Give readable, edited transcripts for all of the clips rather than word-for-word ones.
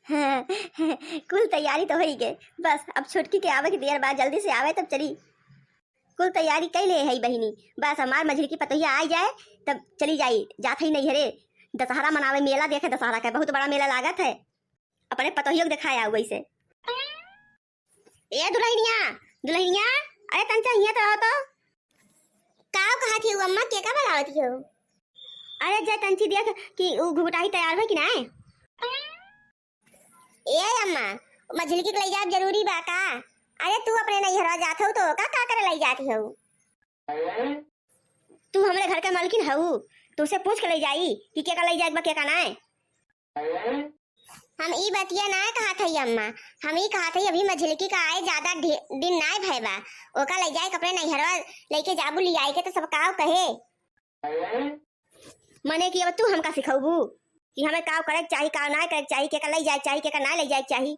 हाँ, कुल तैयारी तो हो ही गए। बस अब छुटकी के आवे की देर बाद जल्दी से आवे तब चली। कुल तैयारी कैले है बहिनी, बस हमार मझली की पतैया आ जाए तब चली जाई। जात ही नहीं हरे दशहरा मनावे, मेला देखे दशहरा का बहुत बड़ा मेला लागत है। अपने पतोहियों को दिखाया वैसे। ए दुल्हनिया दुल्हनिया, अरे तंचा हिया तो आओ तो। काव कहा थी अम्मा, के का बनावत हो? अरे जा तंची देख कि उ घुघटाई तैयार है कि ना। ए अम्मा, मछली के ले जाब जरूरी बा का? अरे तू अपने नैहरवा जात हो तो का करे ले जाती हो? तू हमरे घर के मालकिन हऊ, तुझसे पूछ के ले जाई कि के का ले जाए बा के का ना है। हम ई बतिया ना कहा थी अम्मा, हम ई कहा थी अभी मझिलकी का आए ज्यादा दिन ना भय बा, ओका ले जाए कपड़े नैहरवा लेके जाबू ले आई के तो सब काव कहे। मने कि अब तू हमका सिखाबू कि हमें काव करे चाहिए काव ना करे चाहिए, के का ले जाए चाहिए के का ना ले जाए चाहिए।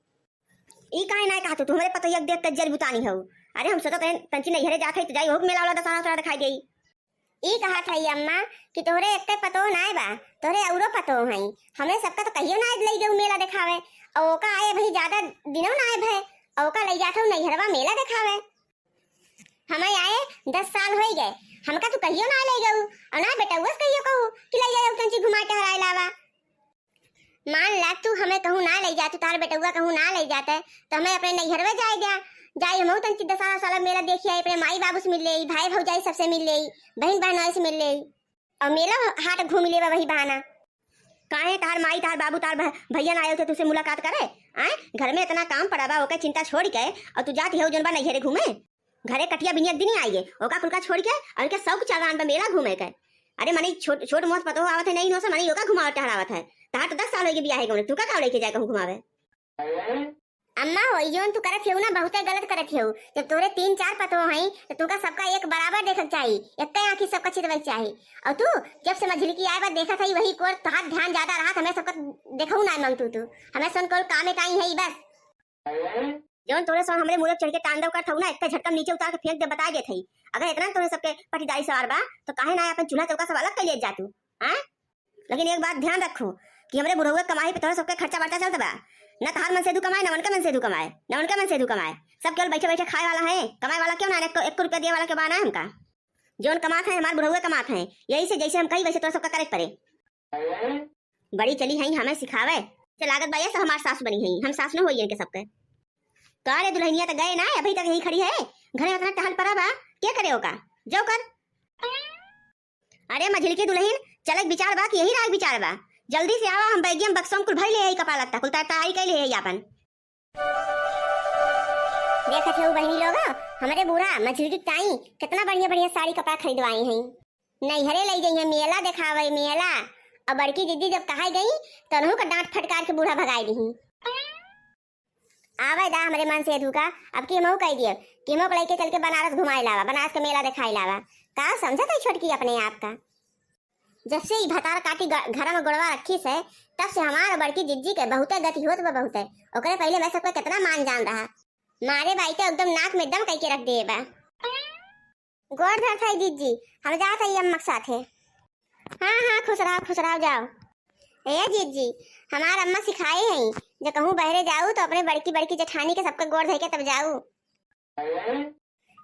ई काहे ना कहा तू हमरे पतोहिया देख के जल बुतानी हो। अरे हम सोचत हैं तंची नैहरे जाते तो जाई हो मेला वाला दशहरा दिखाई देई। ई कहा था अम्मा कि तोहरे एकटे पतो ना बा, तोहरे औरो पतो हई। हमरे सबका तो कहियो ना ले गऊ मेला दिखावे, और ओका आए भाई ज्यादा दिनों ना आए भय, और ओका ले जात हो नैहरवा मेला दिखावे। हमें आए 10 साल हो गए, हमका तो कहियो ना ले गऊ, और ना बेटा उस कहियो कहू कि ले जाओ तंची घुमा टहराए लावा। मान ला तू हमें कहूँ ना ले जातू, तार बेटुआ कहूँ ना ले जाते तो हमें अपने नैहरवे जाए गया जाए। हम तंची दशहरा साल मेला देखिए, अपने माई बाबू से मिल ले, भाई भौजाई सबसे मिल ले, बहन बहनोई से मिल ले, और मेला हाट घूम ले वही बहाना। काहे तार माई तार बाबू तार भैया ना आए थे तुझसे मुलाकात करे? आए घर में इतना काम पड़ा बा, ओके चिंता छोड़ के और तू जाती हो जन बा नैहरे घूमे। घरे कटिया बिनिया दिन ही आइए ओका कुलका छोड़ के और के सब चागान बा मेला घूमे के। अरे मनी छोट छोट मोट पतो आवत है नहीं नो से मनी ओका घुमावत टहरावत है। तार तो 10 साल हो गए बियाह है, तू का लेके जाए कहूं घुमावे। अम्मा वही जोन तू करत हेउ ना बहुते गलत करत हेउ। जब तोरे 3-4 पतो हई तो तुका सबका एक बराबर देखक चाहिए, एक आंखी सबका चितवे चाहिए। और तू जब से मझली की आए बात देखा थई वही कोर तहार ध्यान ज्यादा रहा, हमें सबका देखऊ ना मंग तू हमें सुन कोल कामे काई है बस। जोन तोरे सो हमरे मुरे चढ़ के तांडव कर थऊ ना, इतना झटकम नीचे उतार के फेंक दे बता दे थई। अगर इतना तोरे सबके पटीदारी सवार बा तो काहे ना अपन चूल्हा चौका सब अलग कर ले जा तू। हां लेकिन एक बात ध्यान रखो कि हमरे बुढ़उआ कमाई पे तोरे सबके खर्चा बर्चा चलत बा। न तार मन से तू कमाए, न उनका मन से तू कमाए, न उनका मन से तू कमाए। सब केवल बैठे बैठे खाए वाला है, कमाए वाला क्यों ना? 1 रुपया दिए वाला के बाना है हमका। जोन कमात है हमारे बुढ़उआ कमात है, यही से जैसे हम कही वैसे तोरा सबका करे पड़े। बड़ी चली है हमें सिखावे से लागत बा ये सब हमार सास बनी है, हम सास न होई इनके सबके। का रे दुल्हनिया तो गए ना, अभी तक यही खड़ी है घरे इतना टहल पड़ा बा, क्या करे ओका जो कर। अरे मझिल की दुल्हन चलक विचार बा कि यही राग विचार बा, जल्दी से आवा। हम बैगियम बक्सों कुल भर ले आई कपा लगता कुल तैयारी कर ले आई अपन। देखत हो बहनी लोग हमारे बूढ़ा मझिल की ताई कितना बढ़िया बढ़िया साड़ी कपड़ा खरीदवाई हैं, नैहरे ले गई है मेला दिखावे मेला। और बड़की दीदी जब कहा गई तो उन्हों का डांट फटकार के बूढ़ा भगाई दी। आवे दा हमारे मन से धुका अब की हमहू कह दिए कि हमहू लेके चल के बनारस घुमाए लावा, बनारस का मेला दिखाई लावा। का समझत है छोटकी अपने आप का? जब से भतार काटी घर में गोड़वा रखी से तब से हमारा बड़की जिज्जी के बहुते गति होत बा बहुते। ओकरे पहले मैं सबको कितना मान जान रहा, मारे बाई तो एकदम नाक में दम कह के रख दे बा। गोड़ धर था जिज्जी, हम जात है अम्मा साथ है। हाँ खुश रहो जाओ। ए जिज्जी हमार अम्मा सिखाई है जब कहूँ बहरे जाऊँ तो अपने बड़की बड़की जेठानी के सबके गोड़ धर के तब जाऊँ।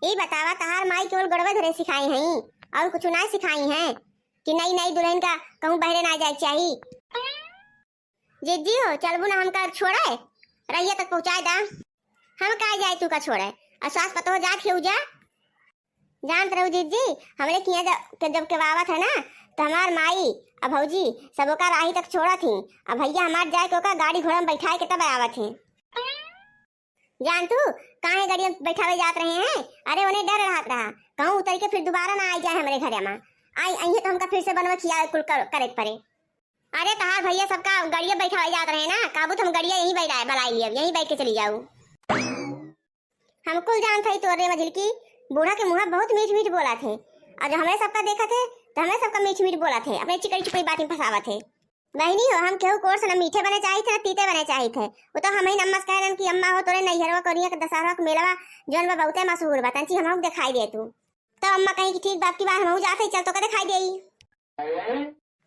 ये बतावा तहार माई केवल गोड़वे धरे सिखाई हैं और कुछ ना सिखाई हैं कि नई नई दुल्हन का कहूँ बहरे ना जाए चाहिए। जिज्जी हो चलबू ना हमका छोड़े रहिया तक पहुँचाए दा, हम का जाए तू का छोड़े और सास पतो हो जात खेऊ जा। जानत रहू जिज्जी हमरे किया जब के बावत है ना तो हमार माई अब भौजी सबों का राही तक छोड़ा थी, अब भैया हमार जाए को का गाड़ी घोड़ा में बैठाए के तब आवत है। जान तू काहे गाड़ी में बैठावे जात रहे हैं? अरे उन्हें डर रहा कहूँ उतर के फिर दोबारा ना आई जाए हमारे घर में आई आई तो हमका फिर से बनवा खिया कुल करे पड़े। अरे तहार भैया सबका गाड़िया बैठावे जात रहे ना, काबू तुम गाड़िया यहीं बैठाए बलाई लिया यहीं बैठ के चली जाऊ। हम कुल जान थी तोरे मझिल की बूढ़ा के मुँह बहुत मीठ मीठ बोला थे, और जो हमें सबका देखा थे तो हमें सबका मीठ मीठ बोला थे, अपने चिकड़ी चिकड़ी बात में फंसावा थे। बहनी हो हम केहू कोर्स न मीठे बने चाहिए थे न तीते बने चाहिए थे। वो तो हम ही नम्मस कह रहे कि अम्मा हो तोरे नैहरवा कोरिया के दशहरा के मेलवा जोन बा बहुते मशहूर बा तंची हम दिखाई दे तू। तो अम्मा कहीं कि ठीक बात की बात हम जाते चल तो का दिखाई देई।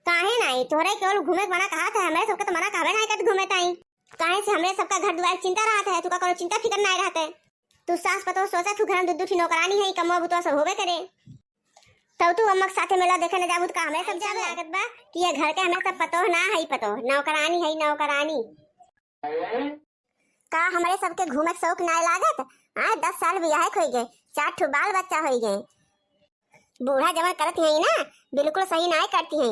काहे नहीं तोरे केवल घूमे के मना कहा था, हमें सबके तो मना कहबे नहीं करत घूमे ताई। काहे काहे से हमरे सबका घर दुआर चिंता रहता है, तू का करो चिंता फिकर नहीं रहता है। तू सास पतो सोचा तू घर में दुदू नौकरानी है, कमवा बुतवा सब होबे करे। तब तू अम्मा के साथे मेला देखे न जाबू का हमें सब जाब लागत बा कि ये घर के हमें सब पतो ना है, पतो नौकरानी है नौकरानी। का हमारे सबके घूमे के शौक ना लागत? हां 10 साल बियाह खोई गए, 4 ठो बाल बच्चा होई गए। बूढ़ा जमा करती है ना, बिल्कुल सही ना करती है,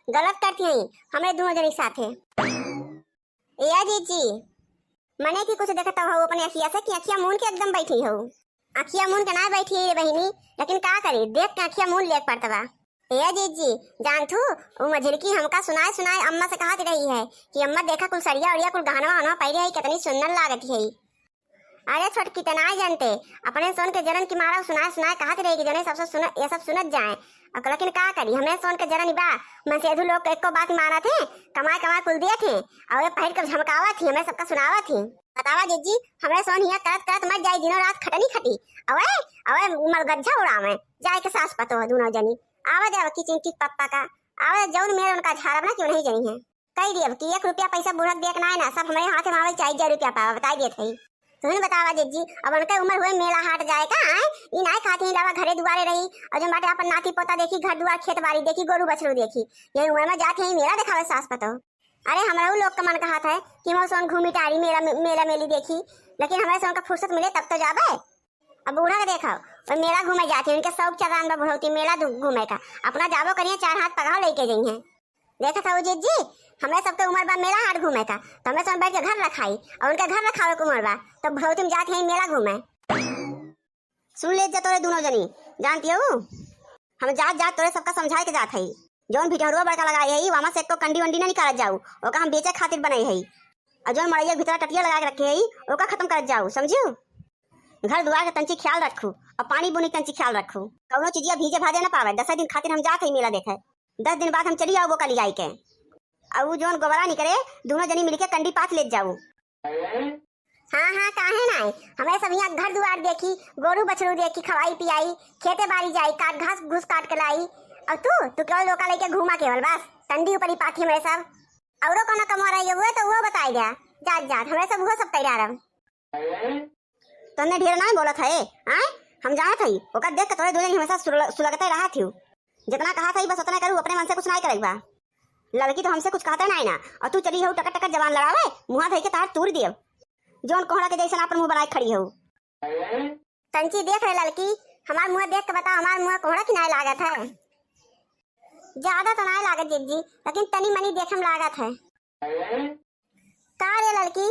गलत करती है हमें दोनों जनी साथे। या जी मने की कुछ देखता हो अपने अखिया से कि अखिया मून के एकदम बैठी हो। अखिया मून के ना बैठी है बहिनी, लेकिन का करी देख के अखिया मून लेक पड़ता बा। ए जी जान थू वो मझिलकी हमका सुनाए सुनाए अम्मा से कहती रही है कि अम्मा देखा कुल सरिया उड़िया कुल गहनवा वहनवा पहले है, कितनी सुंदर लागत है। अरे छोटकी तना जानते अपने सोन के जरन की मारा सुनाए सुनाए कहती रही कि जने सबसे सुन ये सब सुनत जाए। अब लेकिन का करी हमें सोन के जरन बा मैं सेधु लोग एक को बात मारा थे, कमाए कमाए कुल दिए थे और ये पहल कर झमकावा थी, हमें सबका सुनावा थी। बतावा जी हमें सोन हिया करत करत मत जाई, दिनों रात खटनी खटी अवे अवे मलगज्जा उड़ावे जाए के सास पतो दोनों जनी आवा जाव की चिंकी पप्पा का आवा जौन मेरे उनका झाड़ा बना क्यों नहीं जनी है। कही दिए कि 1 रुपया पैसा बुढ़क देख ना है ना, सब हमारे हाथ में आवे चाहिए 1 रुपया पावा बताई दिए थे। तुमने बतावा जी अब उनका उम्र हुए मेला हाट जाए का ई नाय खाती लावा घरे दुआरे रही और जो बाटे अपन नाती पोता देखी घर दुआर खेत बाड़ी देखी गोरू बछरू देखी, यही उम्र में जाते हैं मेला दिखावे सास पतो। अरे हमारा लोग का मन कहा था कि मैं सोन घूमी टारी मेला मेली देखी, लेकिन हमारे सोन का फुर्सत मिले तब तो जाबे। अब बूढ़ा के देखा और मेला घूमे जाती उनके शौक चलान में बढ़ोती मेला घूमे का अपना जाबो करिए 4 हाथ पगाव लेके गई है। देखा था उजित जी हमें सबके उम्र बा मेला हाट घूमे का, तो हमें सोन बैठ के घर रखाई और उनके घर रखावे के उम्र बा तो भौती में जाते हैं मेला घूमे। सुन ले जा तोरे दोनों जनी जानती हो हम जात तोरे सबका समझाए के जात है, जौन भिटरुआ बड़का लगाई है वहां से एको कंडी वंडी ना निकाल जाऊ, ओका हम बेचे खातिर बनाई है और जौन मड़ैया भीतर टटिया लगा के रखे है ओका खत्म कर जाऊ समझू। घर दुआर के तंची ख्याल रखू और पानी बुनी तंची ख्याल रखू, कौनो चीजिया भीजे भाजे ना पावे। 10 दिन खातिर हम जात है मेला देखे, 10 दिन बाद हम चली आओ वो कली आई के और जोन गोबरा निकले दोनों जनी मिलके कंडी पात ले जाऊ। हाँ हाँ काहे ना हमें सब यहाँ घर दुआर देखी गोरू बछरू देखी खवाई पियाई खेते बाड़ी जाई काट घास घुस काट के लाई और तू केवल लोका लेके घूमा केवल बस टंडी ऊपर ही पाथी हमें सब औरो कोनो कमा रही है तो वो बताई दिया जात जात हमें सब वो सब तैयार तन्ने ढेर ना बोलत है आए हम जानत हई ओकर देख के तोरे दोनों हमेशा सुलगते रहा थी, जितना कहा था बस उतना करू, अपने मन से कुछ नहीं करेगा। लड़की तो हमसे कुछ कहता नहीं ना और तू चली हो टकर टकर जवान लड़ावे मुंह धई के तार तूर दियो जोन कोहड़ा के जैसा अपन मुंह बनाए खड़ी हो। तंची देख रहे लड़की हमार मुंह देख के बता हमार मुंह कोहड़ा की नहीं लागत है, ज्यादा तो नहीं लागत जी लेकिन तनी मनी देखम लागत है। का रे लड़की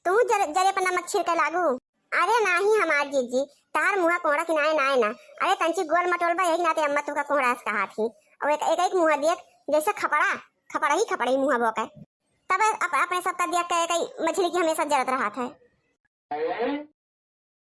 तू जरे पर नमक छिड़के लागू? अरे नहीं हमार जीजी तार मुंह कोहड़ा की नहीं ना, अरे तंची गोल मटोल बा यही नाते अम्मा तू का कोहड़ा से कहा थी और एक मुंह देख जैसे खपड़ा ही मुंह बोके तब अपने सबका देख के मछली की हमेशा जरूरत रहा था।